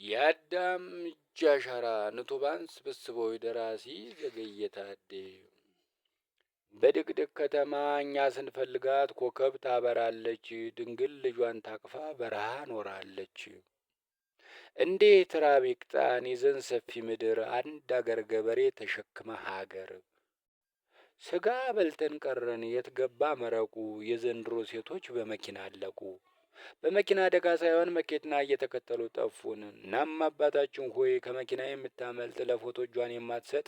የአዳም እጅ አሻራ ንቱባን ስብስቦች ደራሲ ዘገየ ታዴ። በድቅድቅ ከተማ እኛ ስንፈልጋት ኮከብ ታበራለች፣ ድንግል ልጇን ታቅፋ በረሃ ኖራለች። እንዴት ራብ ይቅጣን ይዘን ሰፊ ምድር፣ አንድ አገር ገበሬ ተሸክመ ሀገር። ስጋ በልተን ቀረን የት ገባ መረቁ፣ የዘንድሮ ሴቶች በመኪና አለቁ። በመኪና አደጋ ሳይሆን መኪና እየተከተሉ ጠፉን። እናም አባታችን ሆይ ከመኪና የምታመልጥ ለፎቶ እጇን የማትሰጥ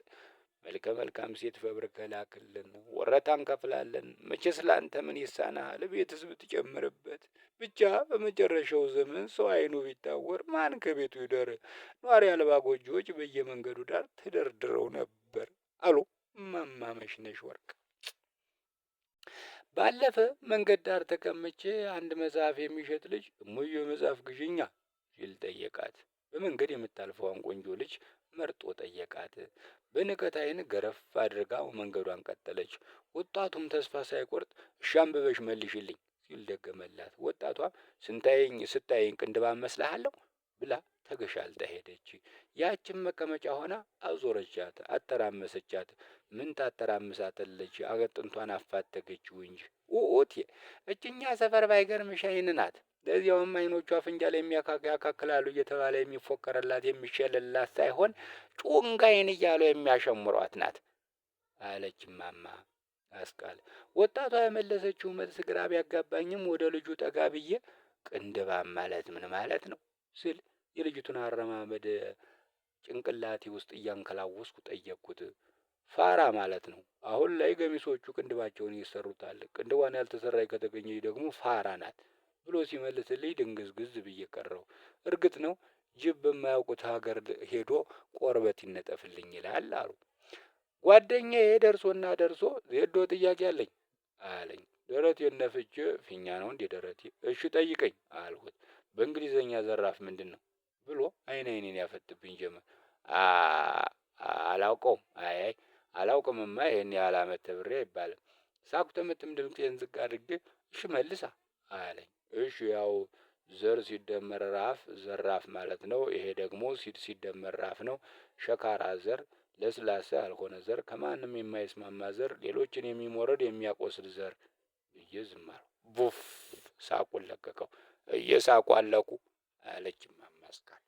መልከ መልካም ሴት ፈብርከህ ላክልን፣ ወረታ እንከፍላለን። መቼስ ላንተ ምን ይሳናሃል ቤትስ ብትጨምርበት። ብቻ በመጨረሻው ዘመን ሰው አይኑ ቢታወር ማን ከቤቱ ይደር። ኗሪ አልባ ጎጆዎች በየመንገዱ ዳር ተደርድረው ነበር አሉ እማማ መሽነሽ ወርቅ። ባለፈ መንገድ ዳር ተቀምጬ አንድ መጽሐፍ የሚሸጥ ልጅ እሙዬ መጽሐፍ ግዢኛ ሲል ጠየቃት። በመንገድ የምታልፈውን ቆንጆ ልጅ መርጦ ጠየቃት። በንቀት ዓይን ገረፍ አድርጋው መንገዷን ቀጠለች። ወጣቱም ተስፋ ሳይቆርጥ እሺ አንብበሽ መልሽልኝ ሲል ደገመላት። ወጣቷም ስታየኝ ቅንድብ መስልሃለሁ ብላ ተገሻልጣ ሄደች። ያችን መቀመጫ ሆና አዞረቻት፣ አተራመሰቻት። ምን ታተራምሳተለች? አጥንቷን አፋተገችው እንጂ ኡኡት እችኛ ሰፈር ባይገርምሽ ዓይን ናት። ለዚያውም ዓይኖቿ አፍንጫ ላይ ያካክላሉ እየተባለ የሚፎከረላት የሚሸልላት ሳይሆን ጩንጋይን እያሉ የሚያሸምሯት ናት አለች እማማ አስቃል። ወጣቷ የመለሰችው መልስ ግራ ቢያጋባኝም ወደ ልጁ ጠጋ ብዬ ቅንድባም ማለት ምን ማለት ነው ስል የልጅቱን አረማመድ ጭንቅላቴ ውስጥ እያንከላወስኩ ጠየቅኩት። ፋራ ማለት ነው። አሁን ላይ ገሚሶቹ ቅንድባቸውን ይሰሩታል። ቅንድቧን ያልተሰራች ከተገኘች ደግሞ ፋራ ናት ብሎ ሲመልስልኝ ድንግዝግዝ ብዬ ቀረው። እርግጥ ነው ጅብ በማያውቁት ሀገር ሄዶ ቆርበት ይነጠፍልኝ ይላል አሉ። ጓደኛዬ ደርሶና ደርሶ ዜዶ ጥያቄ አለኝ አለኝ። ደረቴን ነፍቼ ፊኛ ነው እንዴ ደረቴ? እሺ ጠይቀኝ አልኩት። በእንግሊዘኛ ዘራፍ ምንድን ነው ብሎ አይኔን ያፈጥብኝ ጀመር። አላውቀውም። አይ አላውቅምማ ይሄን ያህል ዓመት ተብሬ አይባልም። ሳቁ ተመትም ድምጤን ዝቅ አድርጌ እሺ መልሳ አለኝ። እሺ ያው ዘር ሲደመር ራፍ ዘራፍ ማለት ነው። ይሄ ደግሞ ሲደመር ራፍ ነው። ሸካራ ዘር፣ ለስላሳ ያልሆነ ዘር፣ ከማንም የማይስማማ ዘር፣ ሌሎችን የሚሞረድ የሚያቆስል ዘር ብዬ ዝም አልኩ። ቡፍ ሳቁን ለቀቀው። እየሳቁ አለቁ አለች እማማ አስካል።